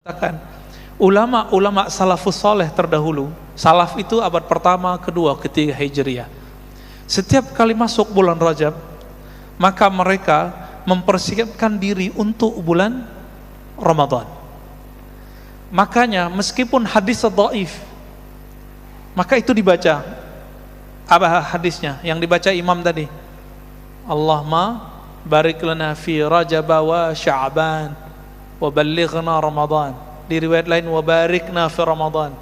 Katakan ulama-ulama salafus soleh terdahulu, salaf itu abad pertama, kedua, ketiga Hijriah, setiap kali masuk bulan Rajab maka mereka mempersiapkan diri untuk bulan Ramadan. Makanya meskipun hadis dhaif, maka itu dibaca. Apa hadisnya yang dibaca imam tadi? Allahumma barik lana fi Rajab wa Sya'ban wa ballighna Ramadan. Di riwayat lain wa barikna fi Ramadan.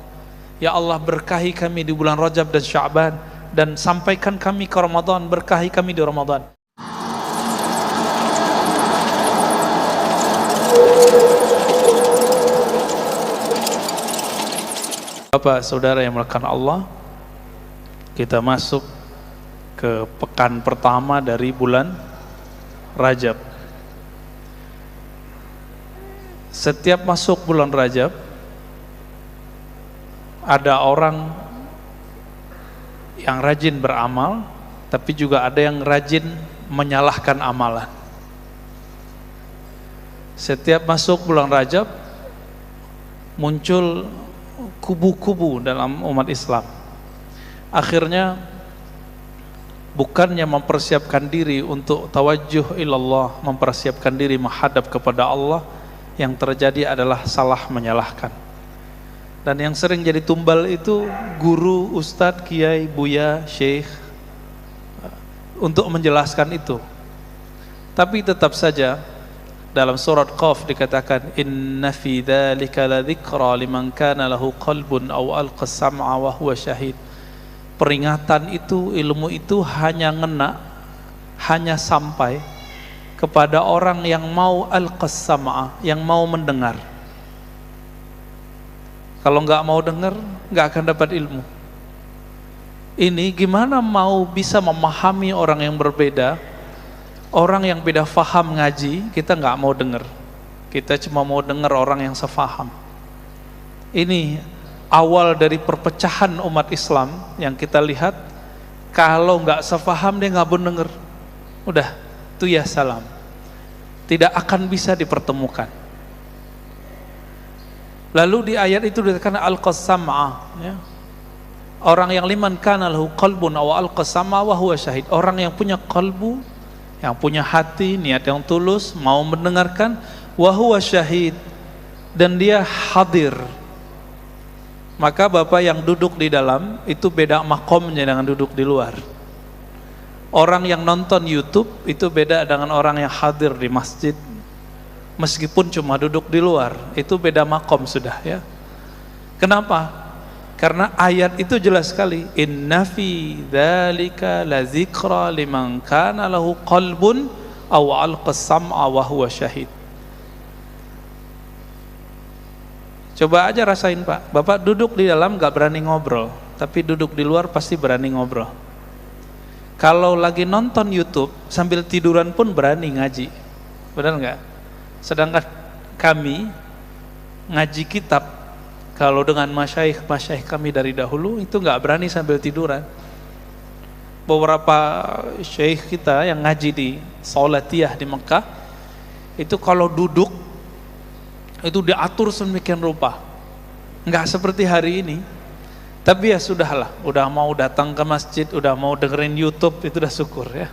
Ya Allah, berkahi kami di bulan Rajab dan Sya'ban, dan sampaikan kami ke Ramadan, berkahi kami di Ramadan. Bapak saudara yang melakukan Allah, kita masuk ke pekan pertama dari bulan Rajab. Setiap masuk bulan Rajab, ada orang yang rajin beramal, tapi juga ada yang rajin menyalahkan amalan. Setiap masuk bulan Rajab, muncul kubu-kubu dalam umat Islam. Akhirnya bukannya mempersiapkan diri untuk tawajuh ilallah, mempersiapkan diri menghadap kepada Allah, yang terjadi adalah salah menyalahkan. Dan yang sering jadi tumbal itu guru, ustadz, kiai, buya, syekh untuk menjelaskan itu. Tapi tetap saja dalam surat Qaf dikatakan inna fi dzalika ladzikra liman kana lahu qalbun aw alqa sam'a wa huwa syahid. Peringatan itu, ilmu itu hanya ngena, hanya sampai kepada orang yang mau al-qassam'a, yang mau mendengar. Kalau nggak mau dengar, nggak akan dapat ilmu. Ini gimana mau bisa memahami orang yang berbeda, orang yang beda faham ngaji, kita nggak mau dengar. Kita cuma mau dengar orang yang sefaham. Ini awal dari perpecahan umat Islam yang kita lihat. Kalau nggak sefaham dia nggak mau dengar. Udah, itu ya salam, tidak akan bisa dipertemukan. Lalu di ayat itu dikatakan al-qassam'a, ya. Orang yang liman kana lahu qalbun aw al-qassam'a wa huwa syahid. Orang yang punya qalbu, yang punya hati, niat yang tulus, mau mendengarkan, wa huwa syahid, dan dia hadir. Maka Bapak yang duduk di dalam itu beda makomnya dengan duduk di luar. Orang yang nonton YouTube itu beda dengan orang yang hadir di masjid. Meskipun cuma duduk di luar, itu beda makom sudah, ya. Kenapa? Karena ayat itu jelas sekali, inna fi dzalika ladzikra liman kana lahu qalbun aw alqa sam'a wa huwa syahid. Coba aja rasain, Pak. Bapak duduk di dalam gak berani ngobrol, tapi duduk di luar pasti berani ngobrol. Kalau lagi nonton YouTube sambil tiduran pun berani ngaji, benar nggak? Sedangkan kami ngaji kitab, kalau dengan masyaikh kami dari dahulu itu nggak berani sambil tiduran. Beberapa syekh kita yang ngaji di Saulatiyah di Mekah, itu kalau duduk itu diatur sedemikian rupa, nggak seperti hari ini. Tapi ya sudahlah, udah mau datang ke masjid, udah mau dengerin YouTube, itu udah syukur, ya.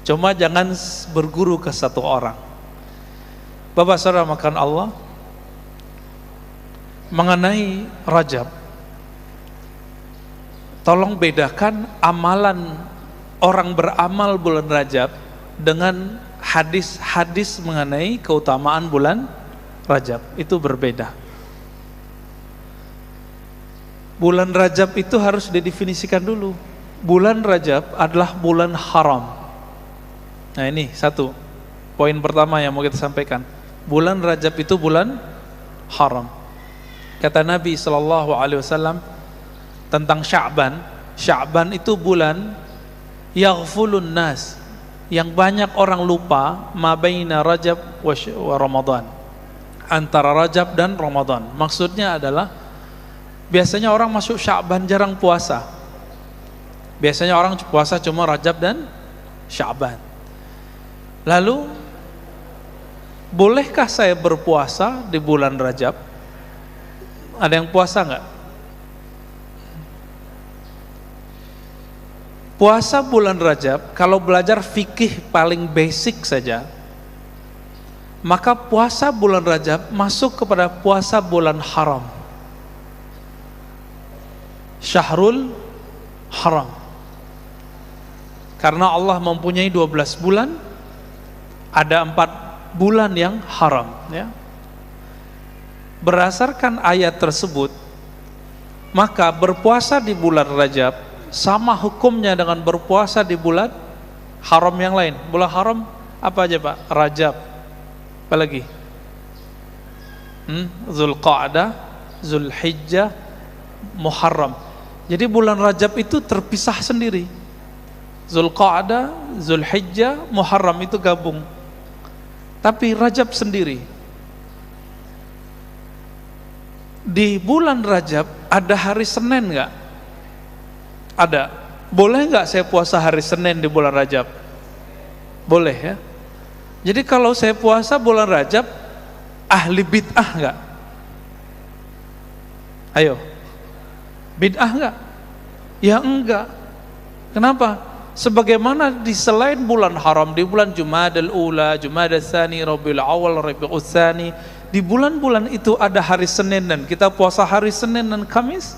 Cuma jangan berguru ke satu orang. Bapak saudara makan Allah, mengenai Rajab, tolong bedakan amalan orang beramal bulan Rajab dengan hadis-hadis mengenai keutamaan bulan Rajab. Itu berbeda. Bulan Rajab itu harus didefinisikan dulu. Bulan Rajab adalah bulan haram. Nah, ini satu poin pertama yang mau kita sampaikan. Bulan Rajab itu bulan haram. Kata Nabi SAW tentang Sya'ban, Sya'ban itu bulan yaghfulun nas, yang banyak orang lupa, ma baina Rajab wa Ramadan, antara Rajab dan Ramadan. Maksudnya adalah biasanya orang masuk Sya'ban jarang puasa. Biasanya orang puasa cuma Rajab dan Sya'ban. Lalu bolehkah saya berpuasa di bulan Rajab? Ada yang puasa nggak? Puasa bulan Rajab, kalau belajar fikih paling basic saja, maka puasa bulan Rajab masuk kepada puasa bulan haram. Syahrul haram. Karena Allah mempunyai 12 bulan, ada 4 bulan yang haram, ya. Berdasarkan ayat tersebut, maka berpuasa di bulan Rajab sama hukumnya dengan berpuasa di bulan haram yang lain. Bulan haram apa aja Pak? Rajab, apa lagi? Zulqa'dah, Zulhijjah, Muharram. Jadi bulan Rajab itu terpisah sendiri. Zulqa'dah, Zulhijjah, Muharram itu gabung. Tapi Rajab sendiri. Di bulan Rajab ada hari Senin nggak? Ada. Boleh nggak saya puasa hari Senin di bulan Rajab? Boleh ya. Jadi kalau saya puasa bulan Rajab, ahli bid'ah nggak? Ayo, bid'ah nggak? Ya enggak. Kenapa? Sebagaimana di selain bulan haram, di bulan Jumadal Ula, Jumadal Tsani, Rabiul Awal, Rabiul Tsani, di bulan-bulan itu ada hari Senin dan kita puasa hari Senin dan Kamis,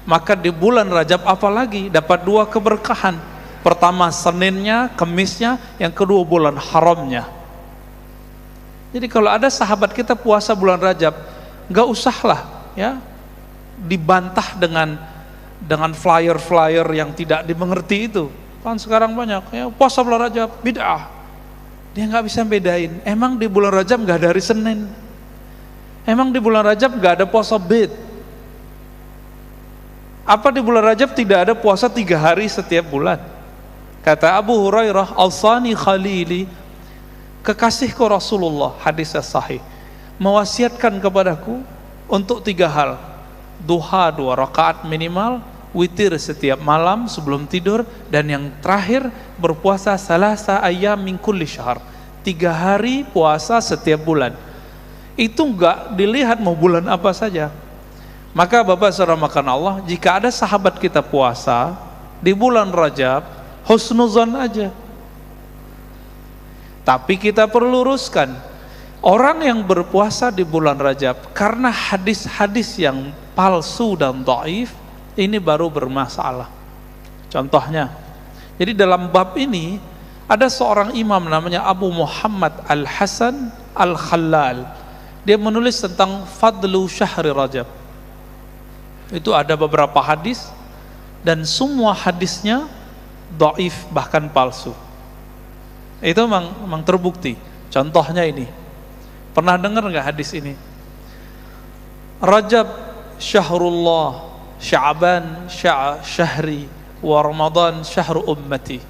maka di bulan Rajab apalagi dapat 2 keberkahan. Pertama Seninnya, Kamisnya, yang kedua bulan haramnya. Jadi kalau ada sahabat kita puasa bulan Rajab, nggak usahlah ya dibantah dengan flyer-flyer yang tidak dimengerti itu. Kan sekarang banyak ya puasa bulan Rajab bid'ah. Dia nggak bisa bedain. Emang di bulan Rajab nggak ada hari Senin? Emang di bulan Rajab nggak ada puasa bid? Apa di bulan Rajab tidak ada puasa 3 hari setiap bulan? Kata Abu Hurairah, "Al-Sani Khalili, kekasihku Rasulullah," hadis sahih, mewasiatkan kepadaku untuk 3 hal. Duha 2 rakaat minimal, witir setiap malam sebelum tidur, dan yang terakhir berpuasa salasa ayyam min kulli syahr, 3 hari puasa setiap bulan. Itu enggak dilihat mau bulan apa saja. Maka Bapak saudara makan Allah, jika ada sahabat kita puasa di bulan Rajab, husnuzan aja. Tapi kita perlu luruskan, orang yang berpuasa di bulan Rajab karena hadis-hadis yang palsu dan dhaif, ini baru bermasalah. Contohnya, jadi dalam bab ini ada seorang imam namanya Abu Muhammad Al-Hasan Al-Khallal. Dia menulis tentang fadlu syahri Rajab. Itu ada beberapa hadis dan semua hadisnya dhaif bahkan palsu. Itu memang terbukti. Contohnya ini. Pernah dengar nggak hadis ini? Rajab syahrullah, Sya'ban syahri, wa Ramadan syahru ummati.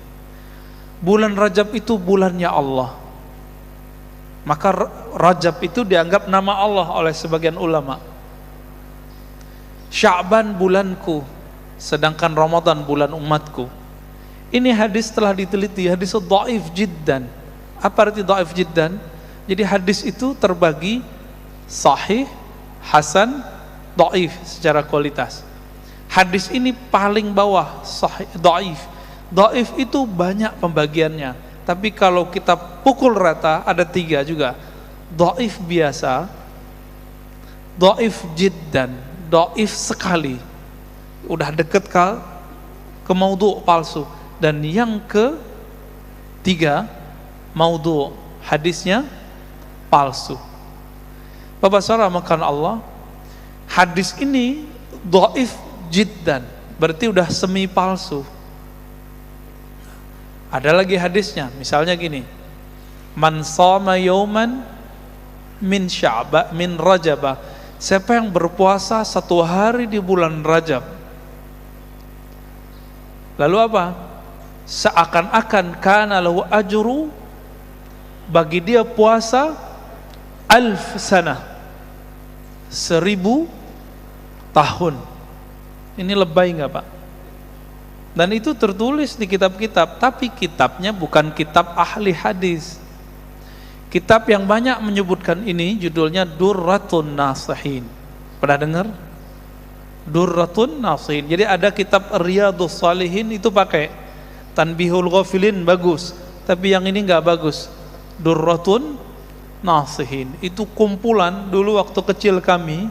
Bulan Rajab itu bulannya Allah. Maka Rajab itu dianggap nama Allah oleh sebagian ulama. Sya'ban bulanku, sedangkan Ramadan bulan umatku. Ini hadis telah diteliti, hadis dhaif jiddan. Apa arti dhaif jiddan? Jadi hadis itu terbagi sahih, hasan, dhaif secara kualitas. Hadis ini paling bawah sahih, dhaif. Dhaif itu banyak pembagiannya, tapi kalau kita pukul rata ada 3 juga. Dhaif biasa, dhaif jiddan, dhaif sekali, udah deket ke maudhu' palsu. Dan yang ke-3, maudhu', hadisnya palsu. Bapak saudara makan Allah, hadis ini dhaif jiddan, berarti udah semi palsu. Ada lagi hadisnya, misalnya gini, man shoma yauman min sya'ba min rajaba, siapa yang berpuasa 1 hari di bulan Rajab, lalu apa? Seakan-akan kana lahu ajru, bagi dia puasa 1000 sanah, 1000 tahun. Ini lebay nggak Pak? Dan itu tertulis di kitab-kitab, tapi kitabnya bukan kitab ahli hadis. Kitab yang banyak menyebutkan ini judulnya Durratun Nasihin. Pernah dengar? Durratun Nasihin. Jadi ada kitab Riyadhus Shalihin itu pakai Tanbihul Ghafilin, bagus. Tapi yang ini enggak bagus. Durratun Nasihin. Itu kumpulan dulu waktu kecil kami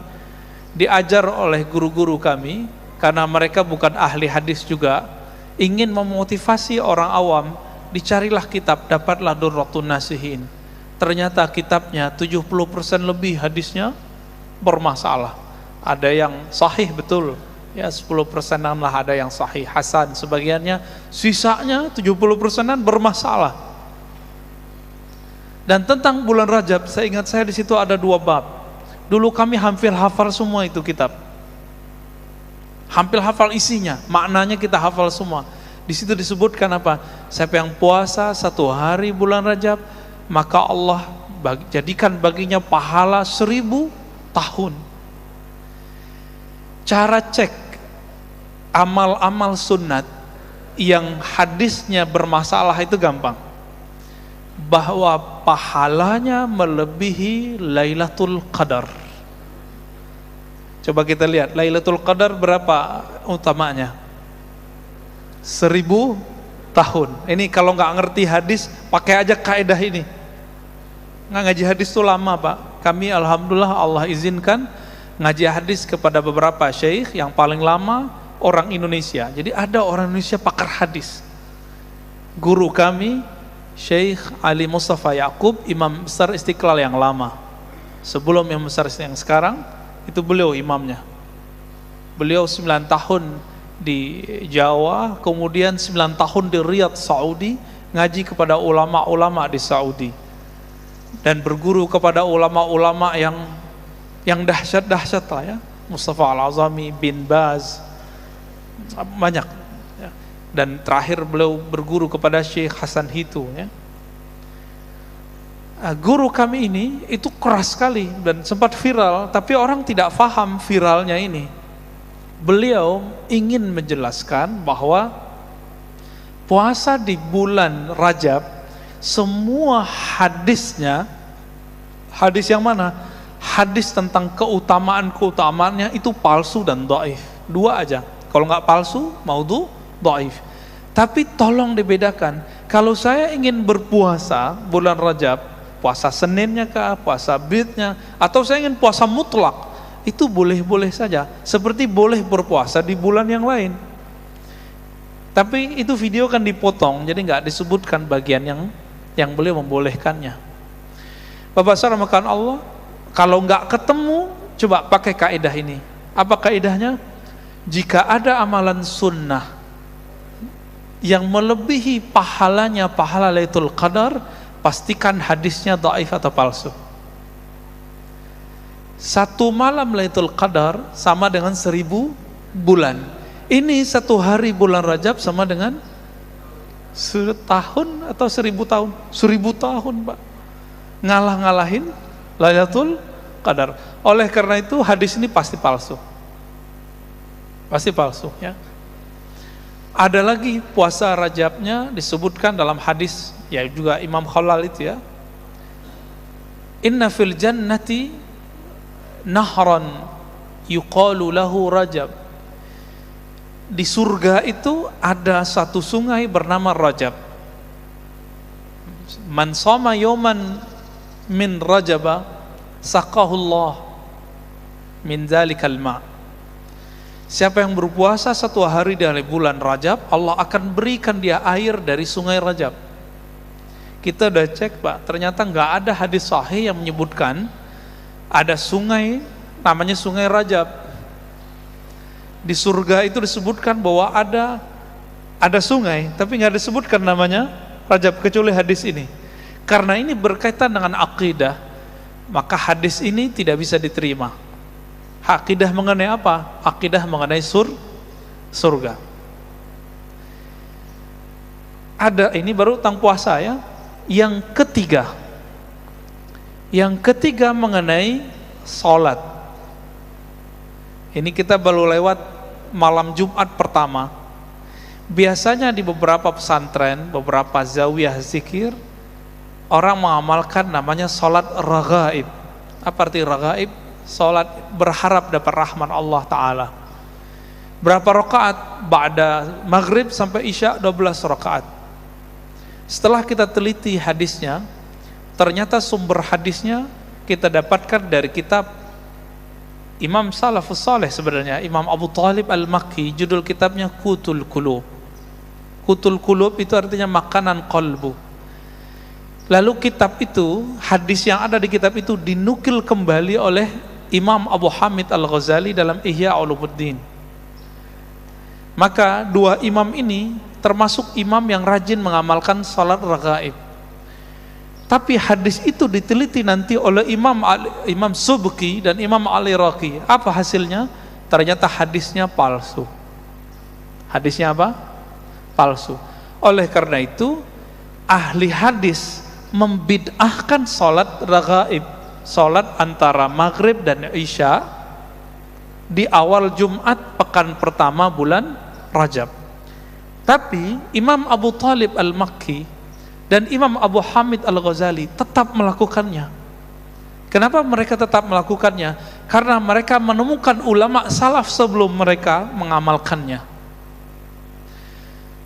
diajar oleh guru-guru kami, karena mereka bukan ahli hadis juga, ingin memotivasi orang awam, dicarilah kitab, dapatlah Durratun Nasihin. Ternyata kitabnya 70% lebih hadisnya bermasalah. Ada yang sahih betul, ya 10%-an lah ada yang sahih hasan, sebagiannya, sisanya 70%-an bermasalah. Dan tentang bulan Rajab, saya ingat saya di situ ada 2 bab. Dulu kami hampir hafal semua itu kitab. Hampir hafal isinya, maknanya kita hafal semua. Di situ disebutkan apa? Siapa yang puasa 1 hari bulan Rajab, maka Allah jadikan baginya pahala 1000 tahun. Cara cek amal-amal sunat yang hadisnya bermasalah itu gampang. Bahwa pahalanya melebihi Lailatul Qadar. Coba kita lihat, Lailatul Qadar berapa utamanya? 1000 tahun. Ini kalau nggak ngerti hadis, pakai aja kaidah ini. Nggak ngaji hadis itu lama Pak. Kami alhamdulillah Allah izinkan ngaji hadis kepada beberapa syekh, yang paling lama orang Indonesia. Jadi ada orang Indonesia pakar hadis. Guru kami Syekh Ali Mustafa Yaqub, Imam Besar Istiqlal yang lama. Sebelum Imam Besar yang sekarang, itu beliau imamnya. Beliau 9 tahun di Jawa, kemudian 9 tahun di Riyadh, Saudi, ngaji kepada ulama-ulama di Saudi. Dan berguru kepada ulama-ulama yang dahsyat-dahsyat lah ya. Mustafa Al-Azami, bin Baz, banyak ya. Dan terakhir beliau berguru kepada Syekh Hasan Hitu ya. Guru kami ini itu keras sekali dan sempat viral, tapi orang tidak paham viralnya ini. Beliau ingin menjelaskan bahwa puasa di bulan Rajab, semua hadisnya, hadis yang mana? Hadis tentang keutamaan-keutamaannya itu palsu dan dhaif. 2 aja. Kalau nggak palsu, maudhu, dhaif. Tapi tolong dibedakan. Kalau saya ingin berpuasa bulan Rajab, puasa Seninnya kah, puasa Bidnya, atau saya ingin puasa mutlak, itu boleh-boleh saja. Seperti boleh berpuasa di bulan yang lain. Tapi itu video kan dipotong, jadi nggak disebutkan bagian yang beliau membolehkannya. Bapak saudara makan Allah, kalau nggak ketemu, coba pakai kaidah ini. Apa kaidahnya? Jika ada amalan sunnah yang melebihi pahalanya pahala Lailatul Qadar, pastikan hadisnya dhaif atau palsu. 1 malam Lailatul Qadar sama dengan 1000 bulan. Ini 1 hari bulan Rajab sama dengan 1 tahun atau 1000 tahun? 1000 tahun Pak. Ngalah-ngalahin Lailatul Qadar. Oleh karena itu hadis ini pasti palsu. Pasti palsu ya. Ada lagi puasa Rajabnya disebutkan dalam hadis ya juga Imam Khalal itu ya. Inna fil jannati nahran yuqalu lahu Rajab. Di surga itu ada satu sungai bernama Rajab. Man shoma yawman min Rajaba saqahullah min dzalikal ma'. Siapa yang berpuasa 1 hari dari bulan Rajab, Allah akan berikan dia air dari sungai Rajab. Kita udah cek Pak, ternyata nggak ada hadis sahih yang menyebutkan ada sungai namanya sungai Rajab. Di surga itu disebutkan bahwa ada sungai, tapi nggak disebutkan namanya Rajab kecuali hadis ini. Karena ini berkaitan dengan akidah, maka hadis ini tidak bisa diterima. Akidah mengenai apa? Akidah mengenai surga. Ada ini baru tentang puasa ya. Yang ketiga mengenai sholat. Ini kita baru lewat malam Jumat pertama. Biasanya di beberapa pesantren, beberapa zawiyah zikir, orang mengamalkan namanya salat raghaib. Apa arti raghaib? Salat berharap dapat rahmat Allah Ta'ala. Berapa rakaat? Ba'da maghrib sampai isya 12 rakaat. Setelah kita teliti hadisnya, ternyata sumber hadisnya kita dapatkan dari kitab Imam Salafus Saleh sebenarnya, Imam Abu Talib Al-Makki, judul kitabnya Qutul Qulub. Qutul Qulub itu artinya makanan qalbu. Lalu kitab itu, hadis yang ada di kitab itu dinukil kembali oleh Imam Abu Hamid Al-Ghazali dalam Ihya Ulumuddin. Maka dua imam ini termasuk imam yang rajin mengamalkan salat raghaib. Tapi hadis itu diteliti nanti oleh Imam Subki dan Imam Al-Iraqi. Apa hasilnya? Ternyata hadisnya palsu. Hadisnya apa? Palsu. Oleh karena itu, ahli hadis membid'ahkan salat raghaib, salat antara maghrib dan isya di awal Jumat pekan pertama bulan Rajab. Tapi Imam Abu Talib Al-Makki dan Imam Abu Hamid Al-Ghazali tetap melakukannya. Kenapa mereka tetap melakukannya? Karena mereka menemukan ulama salaf sebelum mereka mengamalkannya.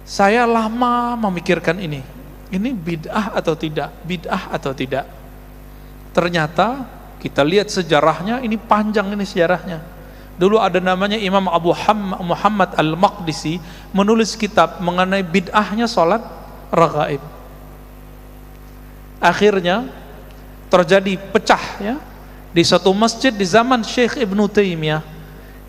Saya lama memikirkan ini bid'ah atau tidak? Bid'ah atau tidak? Ternyata kita lihat sejarahnya, ini panjang ini sejarahnya. Dulu ada namanya Imam Abu Muhammad Al-Maqdisi menulis kitab mengenai bid'ahnya salat raghaib. Akhirnya terjadi pecah ya di satu masjid di zaman Syekh Ibnu Taimiyah.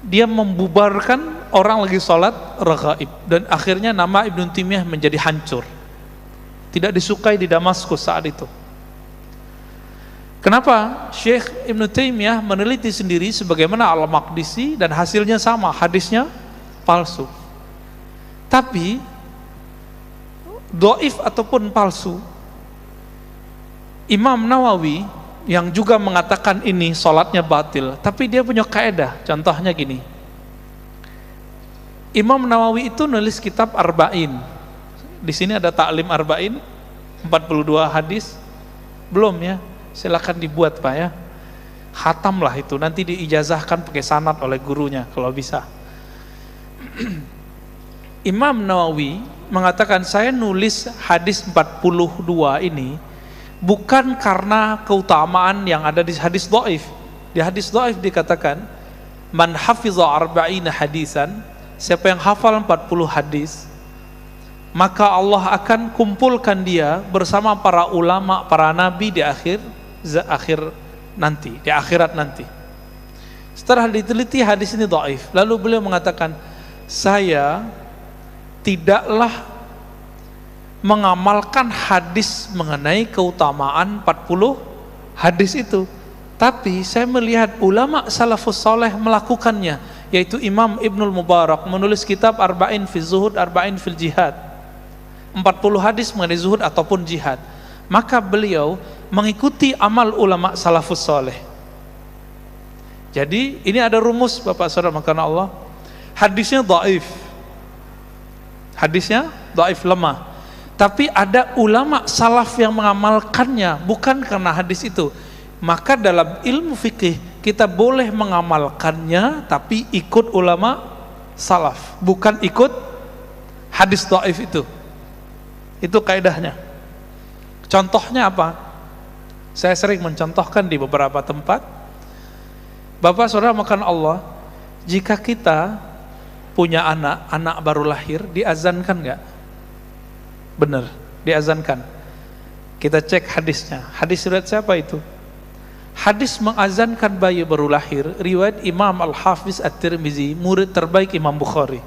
Dia membubarkan orang lagi salat raghaib dan akhirnya nama Ibnu Taimiyah menjadi hancur. Tidak disukai di Damaskus saat itu. Kenapa? Syekh Ibnu Taimiyah meneliti sendiri sebagaimana Al-Maqdisi dan hasilnya sama, hadisnya palsu. Tapi dhaif ataupun palsu, Imam Nawawi yang juga mengatakan ini salatnya batil, tapi dia punya kaedah. Contohnya gini. Imam Nawawi itu nulis kitab Arba'in. Di sini ada Ta'lim Arba'in 42 hadis. Belum ya? Silakan dibuat Pak ya. Khatamlah itu, nanti diijazahkan pakai sanad oleh gurunya kalau bisa. Imam Nawawi mengatakan saya nulis hadis 42 ini bukan karena keutamaan yang ada di hadis dhaif. Di hadis dhaif dikatakan man hafiza arba'ina hadisan, siapa yang hafal 40 hadis maka Allah akan kumpulkan dia bersama para ulama, para nabi di akhirat nanti. Setelah diteliti hadis ini dhaif, lalu beliau mengatakan saya tidaklah mengamalkan hadis mengenai keutamaan 40 hadis itu, tapi saya melihat ulama salafus saleh melakukannya, yaitu Imam Ibnul Mubarak menulis kitab Arba'in fi Zuhud, Arba'in fil Jihad, 40 hadis mengenai zuhud ataupun jihad. Maka beliau mengikuti amal ulama salafus saleh. Jadi ini ada rumus Bapak Saudara makanan Allah. Hadisnya dhaif. Hadisnya dhaif, lemah. Tapi ada ulama salaf yang mengamalkannya bukan karena hadis itu. Maka dalam ilmu fikih kita boleh mengamalkannya tapi ikut ulama salaf, bukan ikut hadis dhaif itu. Itu kaidahnya. Contohnya apa? Saya sering mencontohkan di beberapa tempat. Bapak Saudara makan Allah, jika kita punya anak baru lahir, diazankan enggak? Benar, diazankan. Kita cek hadisnya. Hadis riwayat siapa itu? Hadis mengazankan bayi baru lahir, riwayat Imam Al-Hafiz At-Tirmizi, murid terbaik Imam Bukhari.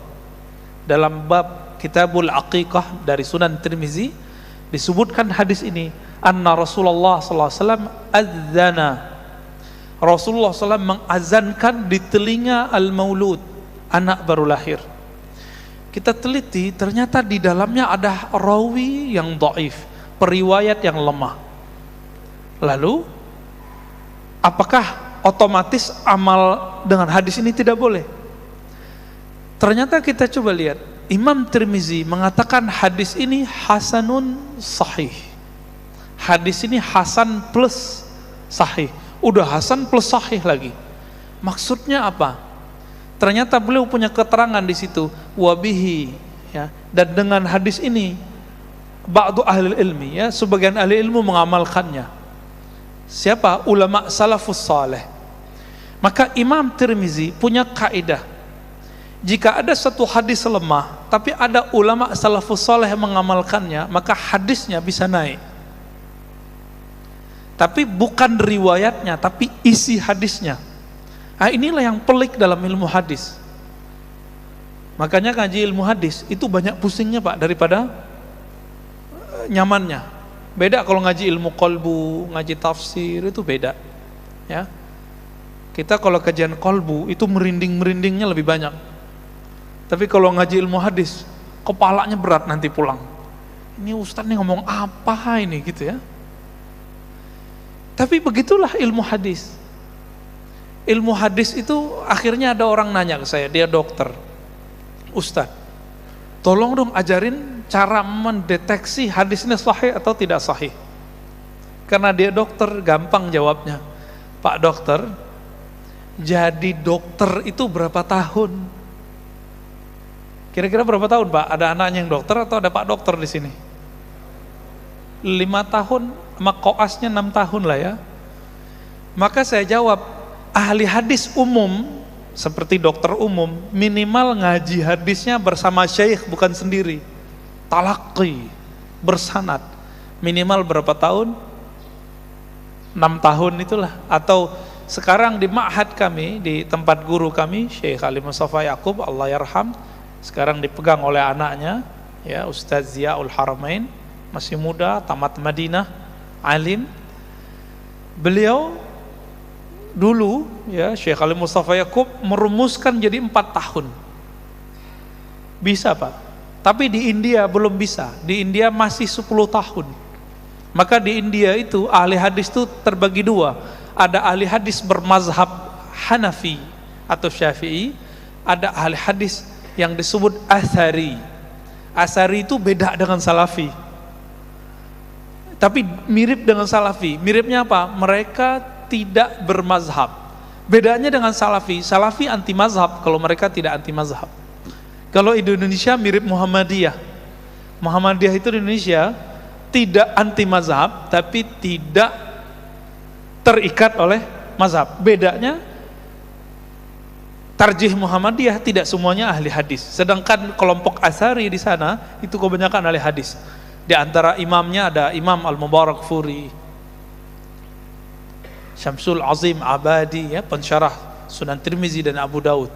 Dalam bab Kitabul Aqiqah dari Sunan Tirmizi disebutkan hadis ini, anna Rasulullah sallallahu alaihi wasallam adzana. Rasulullah SAW mengazankan di telinga al-maulud, anak baru lahir. Kita teliti, ternyata di dalamnya ada rawi yang dhaif, periwayat yang lemah. Lalu apakah otomatis amal dengan hadis ini tidak boleh? Ternyata kita coba lihat, Imam Tirmizi mengatakan hadis ini hasanun sahih. hadis ini hasan plus sahih. Udah hasan plus sahih lagi. Maksudnya apa? Ternyata beliau punya keterangan di situ, wabihi, ya. Dan dengan hadis ini ba'du ahli ilmi, ya, sebagian ahli ilmu mengamalkannya. Siapa? Ulama salafus saleh. Maka Imam Tirmizi punya kaidah, jika ada satu hadis lemah tapi ada ulama salafus saleh yang mengamalkannya, maka hadisnya bisa naik. Tapi bukan riwayatnya, tapi isi hadisnya. Nah, inilah yang pelik dalam ilmu hadis. Makanya ngaji ilmu hadis itu banyak pusingnya Pak daripada nyamannya. Beda kalau ngaji ilmu qalbu, ngaji tafsir, itu beda, ya. Kita kalau kajian qalbu itu merinding-merindingnya lebih banyak. Tapi kalau ngaji ilmu hadis, kepalanya berat nanti pulang. Ini ustaz nih ngomong apa ini gitu ya. Tapi begitulah ilmu hadis. Ilmu hadis itu akhirnya ada orang nanya ke saya, dia dokter. Ustaz, tolong dong ajarin cara mendeteksi hadis ini sahih atau tidak sahih. Karena dia dokter, gampang jawabnya. Pak dokter, jadi dokter itu berapa tahun? Kira-kira berapa tahun Pak? Ada anaknya yang dokter atau ada Pak dokter di sini? 5 tahun, sama koasnya 6 tahun lah ya. Maka saya jawab, ahli hadis umum seperti dokter umum minimal ngaji hadisnya bersama syekh, bukan sendiri. Talaqi, bersanad, minimal berapa tahun? 6 tahun itulah. Atau sekarang di ma'had kami, di tempat guru kami Syekh Ali Mustafa Yaqub, Allah yarham, sekarang dipegang oleh anaknya, ya, Ustaz Ziaul Haramain, masih muda, tamat Madinah, alim. Beliau dulu, ya, Syekh Ali Mustafa Yaqub merumuskan jadi 4 tahun. Bisa Pak. Tapi di India belum bisa. Di India masih 10 tahun. Maka di India itu ahli hadis itu terbagi 2. Ada ahli hadis bermazhab Hanafi atau Syafi'i, ada ahli hadis yang disebut Athari. Athari itu beda dengan Salafi, tapi mirip dengan Salafi. Miripnya apa? Mereka tidak bermazhab. Bedanya dengan Salafi, Salafi anti mazhab, kalau mereka tidak anti mazhab. Kalau di Indonesia mirip Muhammadiyah. Muhammadiyah itu di Indonesia tidak anti mazhab, tapi tidak terikat oleh mazhab. Bedanya, tarjih Muhammadiyah tidak semuanya ahli hadis, sedangkan kelompok Atsari di sana itu kebanyakan ahli hadis. Di antara imamnya ada Imam Al-Mubarakfuri, Syamsul Azim Abadi, ya, pensyarah Sunan Tirmizi dan Abu Daud.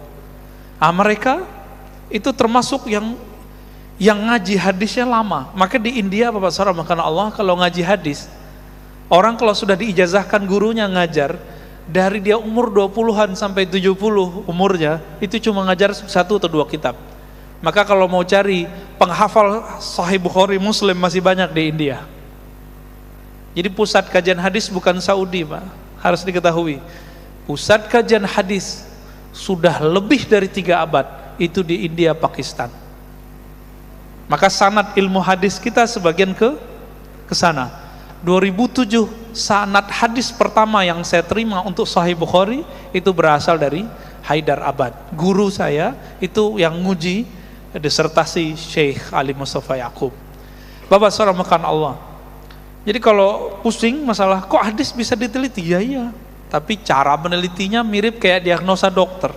Mereka itu termasuk yang ngaji hadisnya lama. Maka di India, Bapak Saudara, makanya Allah kalau ngaji hadis, orang kalau sudah diijazahkan gurunya ngajar, dari dia umur 20-an sampai 70 umurnya, itu cuma ngajar 1 atau 2 kitab. Maka kalau mau cari penghafal Sahih Bukhari Muslim masih banyak di India. Jadi pusat kajian hadis bukan Saudi Pak, harus diketahui. Pusat kajian hadis sudah lebih dari 3 abad, itu di India, Pakistan. Maka sanad ilmu hadis kita sebagian ke sana. 2007 sanad hadis pertama yang saya terima untuk Sahih Bukhari itu berasal dari Haidar Abad. Guru saya itu yang nguji disertasi Syekh Ali Mustafa Yaqub. Bapak saudara makan Allah. Jadi kalau pusing masalah kok hadis bisa diteliti, ya, tapi cara menelitinya mirip kayak diagnosa dokter.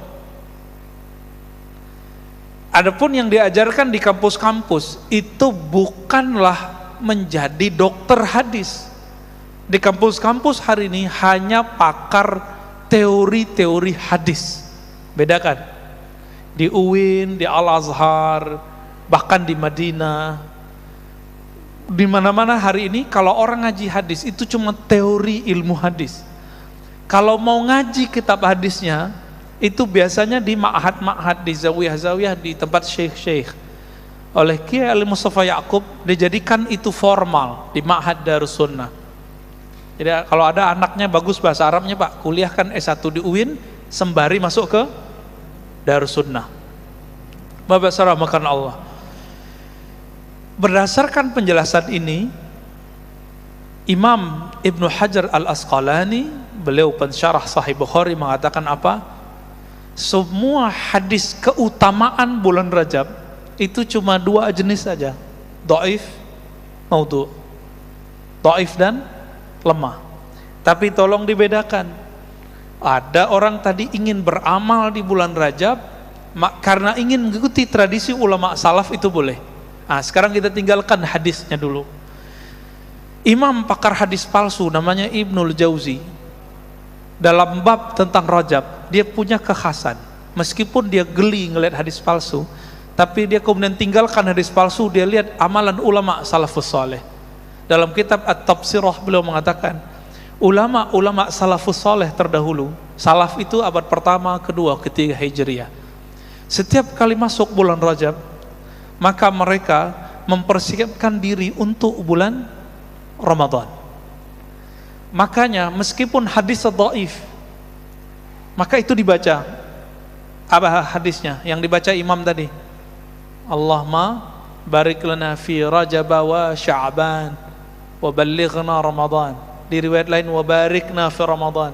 Adapun yang diajarkan di kampus-kampus itu bukanlah menjadi dokter hadis. Di kampus-kampus hari ini hanya pakar teori-teori hadis. Bedakan di UIN, di Al-Azhar, bahkan di Madinah, di mana-mana hari ini kalau orang ngaji hadis itu cuma teori ilmu hadis. Kalau mau ngaji kitab hadisnya itu biasanya di ma'had-ma'had, di zawiyah-zawiyah, di tempat syekh-syekh. Oleh Kiai Ali Mustafa Yaqub dijadikan itu formal di Ma'had Darus Sunnah. Jadi kalau ada anaknya bagus bahasa Arabnya Pak, kuliahkan S1 di UIN sembari masuk ke Darus Sunnah. Bapak saudara makan Allah. Berdasarkan penjelasan ini, Imam Ibnu Hajar Al-Asqalani, beliau pensyarah Sahih Bukhari, mengatakan apa? Semua hadis keutamaan bulan Rajab itu cuma dua jenis saja, dhaif, maudhu. Dhaif dan lemah. Tapi tolong dibedakan. Ada orang tadi ingin beramal di bulan Rajab karena ingin mengikuti tradisi ulama salaf, itu boleh. Nah, sekarang kita tinggalkan hadisnya dulu. Imam pakar hadis palsu namanya Ibnul Jauzi, dalam bab tentang Rajab, dia punya kekhasan. Meskipun dia geli ngelihat hadis palsu, tapi dia kemudian tinggalkan hadis palsu, dia lihat amalan ulama salafus saleh. Dalam kitab At-Tabsirah beliau mengatakan, ulama-ulama salafus saleh terdahulu, salaf itu abad pertama, kedua, ketiga Hijriah, setiap kali masuk bulan Rajab, maka mereka mempersiapkan diri untuk bulan Ramadan. Makanya meskipun hadis dhaif, maka itu dibaca. Apa hadisnya yang dibaca imam tadi? Allahumma barik lana fi Rajab wa Sya'ban wa ballighna Ramadan. Di riwayat lain, wa barikna fi Ramadan.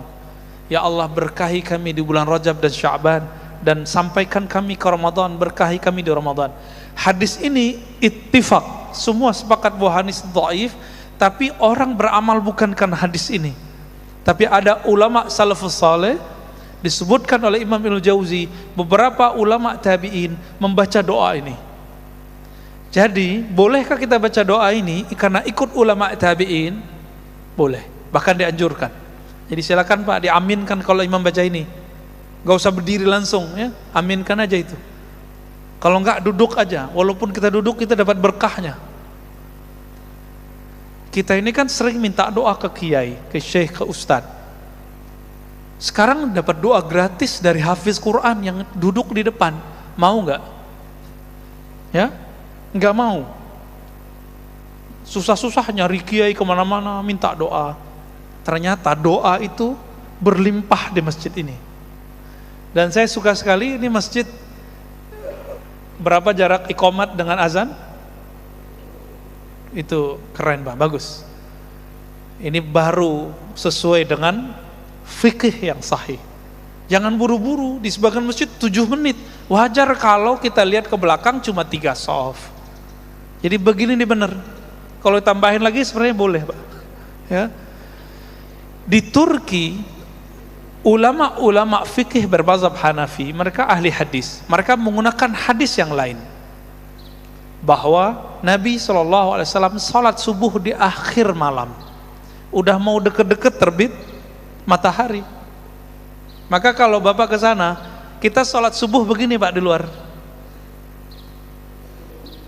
Ya Allah, berkahi kami di bulan Rajab dan Sya'ban, dan sampaikan kami ke Ramadan, berkahi kami di Ramadan. Hadis ini ittifaq, semua sepakat bahwa hadis dhaif, tapi orang beramal bukan karena hadis ini. Tapi ada ulama salafus saleh, disebutkan oleh Imam Ibnul Jauzi, beberapa ulama tabi'in membaca doa ini. Jadi bolehkah kita baca doa ini karena ikut ulama tabi'in? Boleh, bahkan dianjurkan. Jadi silakan Pak, diaminkan kalau imam baca ini. Gak usah berdiri langsung ya, aminkan aja itu. Kalau enggak, duduk aja. Walaupun kita duduk, kita dapat berkahnya. Kita ini kan sering minta doa ke kiai, ke syekh, ke ustadz. Sekarang dapat doa gratis dari hafiz Quran yang duduk di depan. Mau enggak? Ya? Enggak mau. Susah-susah nyari kiai kemana-mana minta doa. Ternyata doa itu berlimpah di masjid ini. Dan saya suka sekali, ini masjid berapa jarak iqamat dengan azan? Itu keren Pak, bagus. Ini baru sesuai dengan fikih yang sahih. Jangan buru-buru, di sebagian masjid 7 menit. Wajar kalau kita lihat ke belakang cuma 3 shaf. Jadi begini nih bener. Kalau tambahin lagi sebenarnya boleh Pak. Ya. Di Turki, ulama-ulama fikih bermazhab Hanafi, mereka ahli hadis. Mereka menggunakan hadis yang lain, bahwa Nabi SAW salat subuh di akhir malam. Udah mau deket-deket terbit matahari. Maka kalau Bapak ke sana, kita salat subuh begini Pak di luar.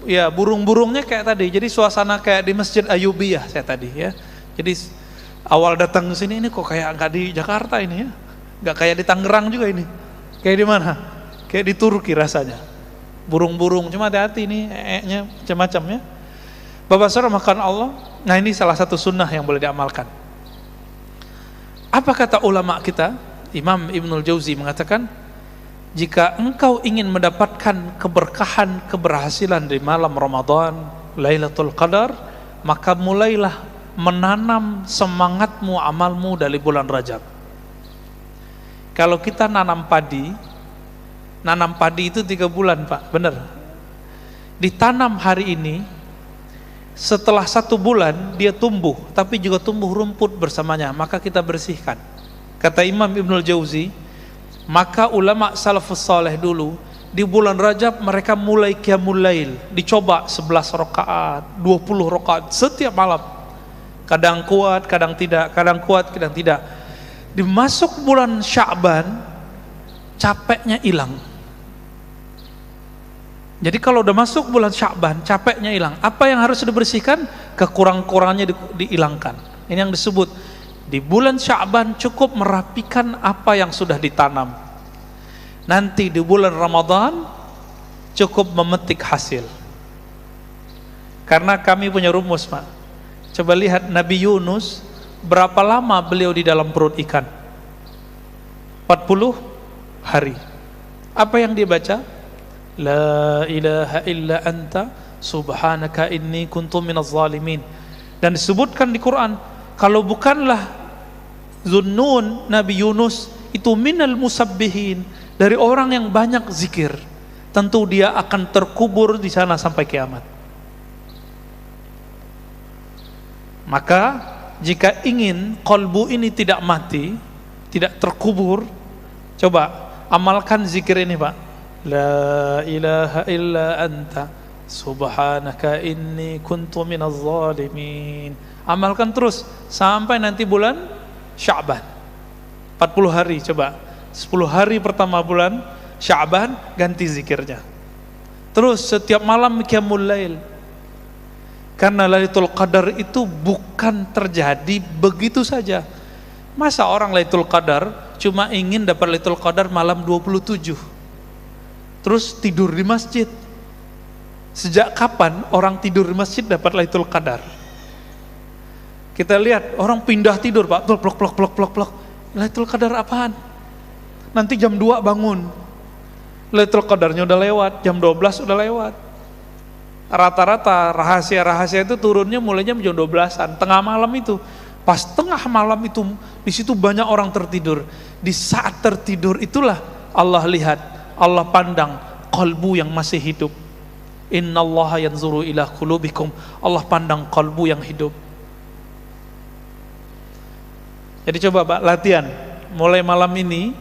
Ya, burung-burungnya kayak tadi. Jadi suasana kayak di Masjid Ayyubiyah saya tadi ya. Jadi awal datang ke sini, ini kok kayak enggak di Jakarta ini ya. Enggak kayak di Tangerang juga ini. Kayak di mana? Kayak di Turki rasanya. Burung-burung, cuma hati-hati ini nya macam-macam ya. Bapak Saudara makan Allah. Nah, ini salah satu sunnah yang boleh diamalkan. Apa kata ulama kita? Imam Ibnul Jauzi mengatakan, jika engkau ingin mendapatkan keberkahan, keberhasilan di malam Ramadan, Lailatul Qadar, maka mulailah menanam semangatmu, amalmu dari bulan Rajab. Kalau kita nanam padi itu 3 bulan Pak, benar. Ditanam hari ini, setelah 1 bulan dia tumbuh, tapi juga tumbuh rumput bersamanya, maka kita bersihkan. Kata Imam Ibnul Jauzi, maka ulama salafus saleh dulu di bulan Rajab mereka mulai qiyamul lail, dicoba 11 rakaat, 20 rakaat setiap malam. Kadang kuat, kadang tidak, kadang kuat, kadang tidak. Dimasuk bulan Sya'ban, capeknya hilang. Jadi kalau udah masuk bulan Sya'ban, capeknya hilang. Apa yang harus dibersihkan? Kekurang-kurangannya dihilangkan. Ini yang disebut di bulan Sya'ban cukup merapikan apa yang sudah ditanam. Nanti di bulan Ramadan cukup memetik hasil. Karena kami punya rumus Pak. Coba lihat Nabi Yunus, berapa lama beliau di dalam perut ikan? 40 hari. Apa yang dia baca? La ilaha illa anta subhanaka inni kuntu minaz zalimin. Dan disebutkan di Quran, Kalau bukanlah Zunnun, Nabi Yunus itu minal musabbihin, dari orang yang banyak zikir, tentu dia akan terkubur di sana sampai kiamat. Maka jika ingin kolbu ini tidak mati, tidak terkubur, coba amalkan zikir ini Pak. La ilaha illa anta subhanaka inni kuntu minaz zalimin. Amalkan terus sampai nanti bulan Sya'ban, 40 hari. Coba 10 hari pertama bulan Sya'ban ganti zikirnya. Terus setiap malam qiyamul lail. Karena Lailatul Qadar itu bukan terjadi begitu saja. Masa orang Lailatul Qadar cuma ingin dapat Lailatul Qadar malam 27 terus tidur di masjid? Sejak kapan orang tidur di masjid dapat Lailatul Qadar? Kita lihat orang pindah tidur Pak, plok. Lailatul Qadar apaan? Nanti jam 2 bangun, Lailatul Qadarnya udah lewat, jam 12 udah lewat. Rata-rata rahasia-rahasia itu turunnya mulainya jam 12-an, tengah malam itu. Pas tengah malam itu, di situ banyak orang tertidur. Di saat tertidur itulah Allah lihat, Allah pandang kalbu yang masih hidup. Innallaha yanzuru ila qulubikum. Allah pandang kalbu yang hidup. Jadi coba Pak, latihan mulai malam ini.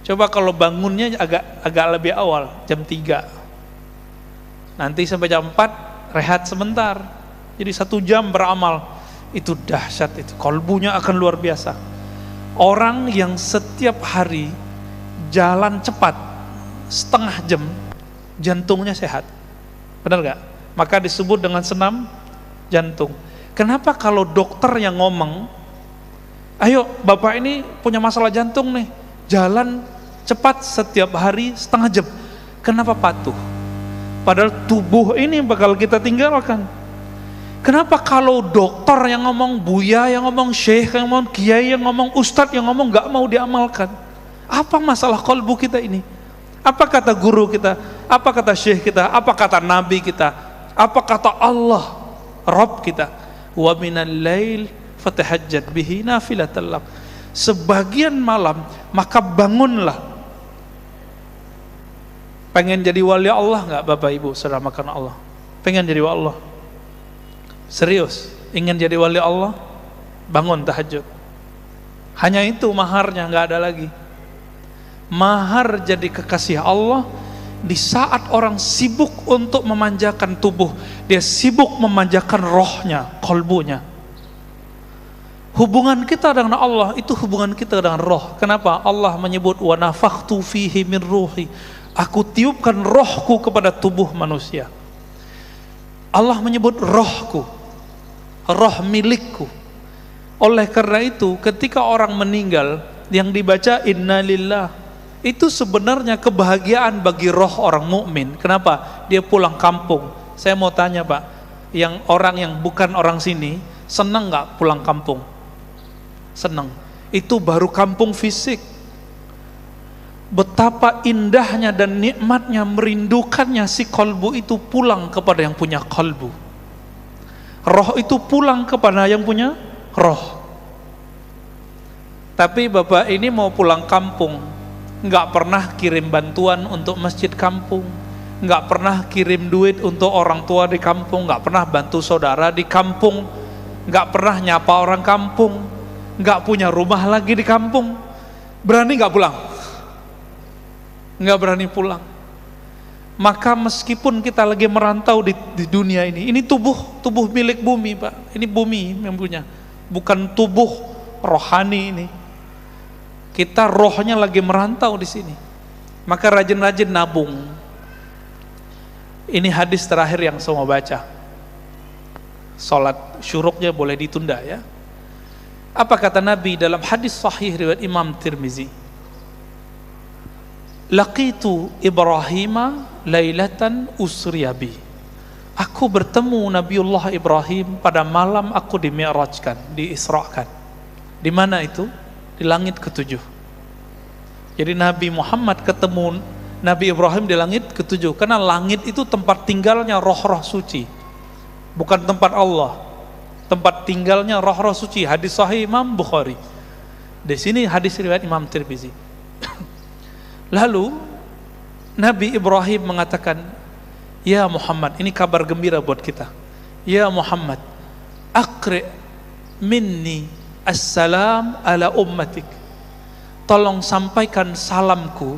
Coba kalau bangunnya agak lebih awal, jam 3. Nanti sampai jam 4 rehat sebentar. Jadi 1 jam beramal. Itu dahsyat itu. Kalbunya akan luar biasa. Orang yang setiap hari jalan cepat setengah jam, jantungnya sehat. Benar gak? Maka disebut dengan senam jantung. Kenapa kalau dokter yang ngomong, ayo bapak ini punya masalah jantung nih, jalan cepat setiap hari setengah jam, kenapa patuh? Padahal tubuh ini bakal kita tinggalkan. Kenapa kalau dokter yang ngomong, buya yang ngomong, syekh yang ngomong, kiai yang ngomong, ustadz yang ngomong gak mau diamalkan? Apa masalah kalbu kita ini? Apa kata guru kita? Apa kata syekh kita? Apa kata nabi kita? Apa kata Allah Rabb kita? Wa minal lail fatahajjat bihi nafilatan lak. Sebagian malam maka bangunlah. Pengen jadi wali Allah nggak Bapak Ibu saudara makan Allah? Pengen jadi wali Allah? Serius? Ingin jadi wali Allah? Bangun tahajud. Hanya itu maharnya, nggak ada lagi. Mahar jadi kekasih Allah di saat orang sibuk untuk memanjakan tubuh, dia sibuk memanjakan rohnya, kolbunya. Hubungan kita dengan Allah itu hubungan kita dengan roh. Kenapa? Allah menyebut wa nafakhtu fihi min ruhi. Aku tiupkan rohku kepada tubuh manusia. Allah menyebut rohku, roh milikku. Oleh karena itu ketika orang meninggal yang dibaca innalillah, itu sebenarnya kebahagiaan bagi roh orang mukmin. Kenapa? Dia pulang kampung. Saya mau tanya Pak, yang orang yang bukan orang sini senang nggak pulang kampung? Senang. Itu baru kampung fisik. Betapa indahnya dan nikmatnya, merindukannya si kolbu itu pulang kepada yang punya kolbu. Roh itu pulang kepada yang punya roh. Tapi bapak ini mau pulang kampung, nggak pernah kirim bantuan untuk masjid kampung, nggak pernah kirim duit untuk orang tua di kampung, nggak pernah bantu saudara di kampung, nggak pernah nyapa orang kampung, nggak punya rumah lagi di kampung, berani nggak pulang? Nggak berani pulang. Maka meskipun kita lagi merantau di dunia ini tubuh milik bumi Pak, ini bumi yang punya, bukan tubuh rohani ini. Kita rohnya lagi merantau di sini. Maka rajin-rajin nabung. Ini hadis terakhir yang saya mau baca. Salat syuruknya boleh ditunda ya. Apa kata Nabi dalam hadis sahih riwayat Imam Tirmizi? Laqitu Ibrahima lailatan usriyabi. Aku bertemu Nabiullah Ibrahim pada malam aku dimi'rajkan, diisrakan. Di mana itu? Di langit ke-7. Jadi Nabi Muhammad ketemu Nabi Ibrahim di langit ke-7. Karena langit itu tempat tinggalnya roh-roh suci, bukan tempat Allah. tempat tinggalnya roh-roh suci. Hadis sahih Imam Bukhari. Di sini hadis riwayat Imam Tirmizi. Lalu Nabi Ibrahim mengatakan, ya Muhammad, ini kabar gembira buat kita. Ya Muhammad, aqri minni assalam ala ummatik. Tolong sampaikan salamku,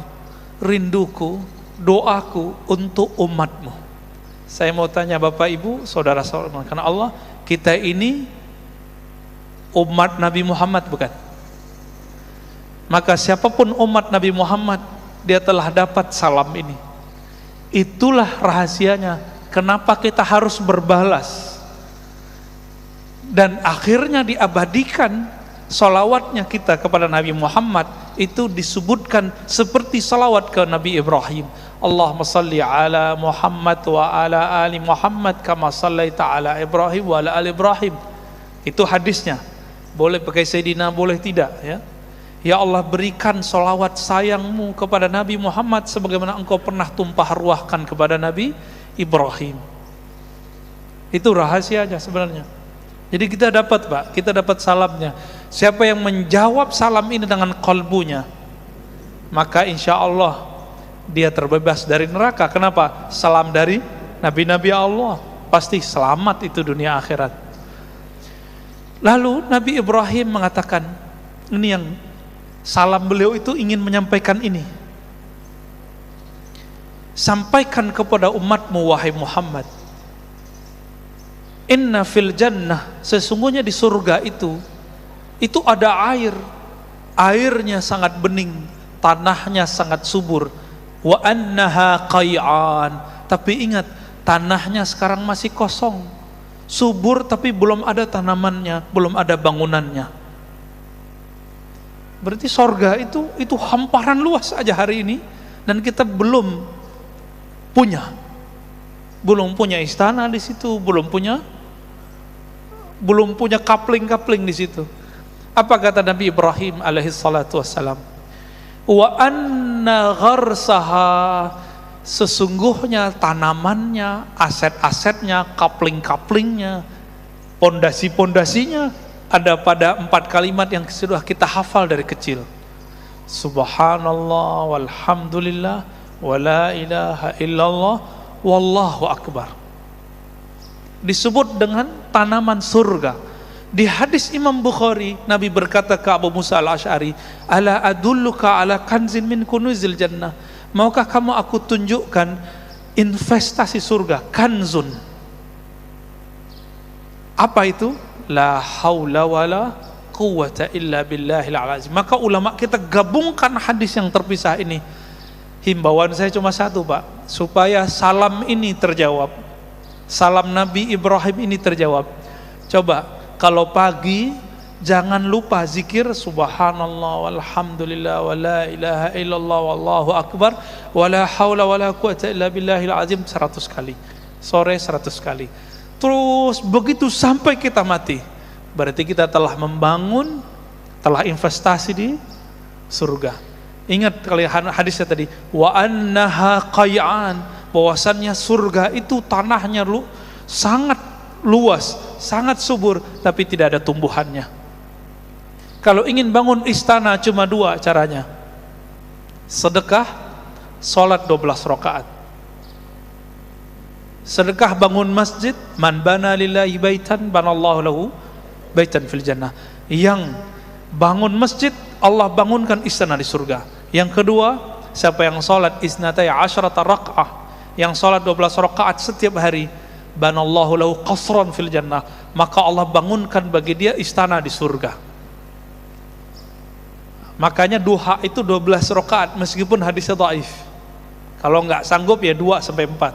rinduku, doaku untuk umatmu. Saya mau tanya Bapak Ibu, saudara-saudara, karena Allah, kita ini umat Nabi Muhammad bukan? Maka siapapun umat Nabi Muhammad, dia telah dapat salam ini. Itulah rahasianya kenapa kita harus berbalas. Dan akhirnya diabadikan salawatnya kita kepada Nabi Muhammad, itu disebutkan seperti salawat ke Nabi Ibrahim. Allahumma salli ala Muhammad wa ala ali Muhammad kama sallaita ala Ibrahim wa ala ali Ibrahim. Itu hadisnya. Boleh pakai Sayyidina, boleh tidak, ya. Ya Allah, berikan salawat sayangmu kepada Nabi Muhammad sebagaimana engkau pernah tumpah ruahkan kepada Nabi Ibrahim. Itu rahasianya sebenarnya. Jadi kita dapat, Pak, kita dapat salamnya. Siapa yang menjawab salam ini dengan kalbunya, maka insya Allah dia terbebas dari neraka. Kenapa? Salam dari Nabi-Nabi Allah, pasti selamat itu dunia akhirat. Lalu Nabi Ibrahim mengatakan, ini yang salam beliau itu ingin menyampaikan ini. Sampaikan kepada umatmu wahai Muhammad, inna fil jannah, sesungguhnya di surga itu ada air. Airnya sangat bening, tanahnya sangat subur. Wa annaha qay'an, tapi ingat, tanahnya sekarang masih kosong. Subur tapi belum ada tanamannya, belum ada bangunannya. Berarti sorga itu hamparan luas aja hari ini, dan kita belum punya istana di situ, belum punya kapling-kapling di situ. Apa kata Nabi Ibrahim alaihi salatu wassalam? Wa anna gharsaha, sesungguhnya tanamannya, aset-asetnya, kapling-kaplingnya, pondasi-pondasinya ada pada 4 kalimat yang sudah kita hafal dari kecil. Subhanallah walhamdulillah wala ilaha illallah wallahu akbar. Disebut dengan tanaman surga. Di hadis Imam Bukhari, Nabi berkata ke Abu Musa al-Asy'ari, ala adulluka ala kanzin min kunuzil jannah, maukah kamu aku tunjukkan investasi surga, kanzun. Apa itu? La haula wala quwwata illa billahil azim. Maka ulama kita gabungkan hadis yang terpisah ini. Himbauan saya cuma satu, Pak, supaya salam ini terjawab, salam Nabi Ibrahim ini terjawab. Coba kalau pagi jangan lupa zikir subhanallah walhamdulillah wala ilaha illallah wallahu akbar wala haula wala quwwata illa billahil azim 100 kali. Sore 100 kali. Terus begitu sampai kita mati. Berarti kita telah membangun, telah investasi di surga. Ingat kali hadisnya tadi, wa annaha qay'an, bahwasannya surga itu tanahnya sangat luas, sangat subur, tapi tidak ada tumbuhannya. Kalau ingin bangun istana cuma 2 caranya. Sedekah, salat 12 rakaat. Sedekah bangun masjid, man bana lillahi baitan banallahu lahu baitan fil jannah. Yang bangun masjid, Allah bangunkan istana di surga. Yang kedua, siapa yang salat isnatai asyrata raq'ah, yang salat 12 rakaat setiap hari, banallahu lahu qasran fil jannah, maka Allah bangunkan bagi dia istana di surga. Makanya duha itu 12 rakaat meskipun hadisnya dhaif. Kalau enggak sanggup ya 2 sampai 4,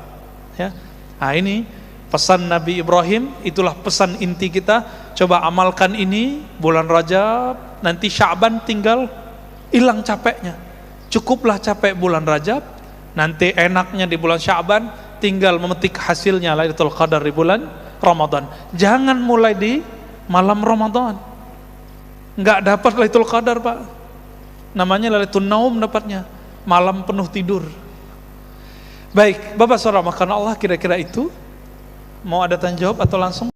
ya. Nah, ini pesan Nabi Ibrahim, itulah pesan inti kita. Coba amalkan ini bulan Rajab, nanti Sya'ban tinggal hilang capeknya. Cukuplah capek bulan Rajab, nanti enaknya di bulan Sya'ban tinggal memetik hasilnya Lailatul Qadar di bulan Ramadan. Jangan mulai di malam Ramadan. Enggak dapat Lailatul Qadar, Pak. Namanya Lailatul Naum dapatnya, malam penuh tidur. Baik, Bapak Saudara, maka Allah, kira-kira itu. Mau ada tanya jawab atau langsung?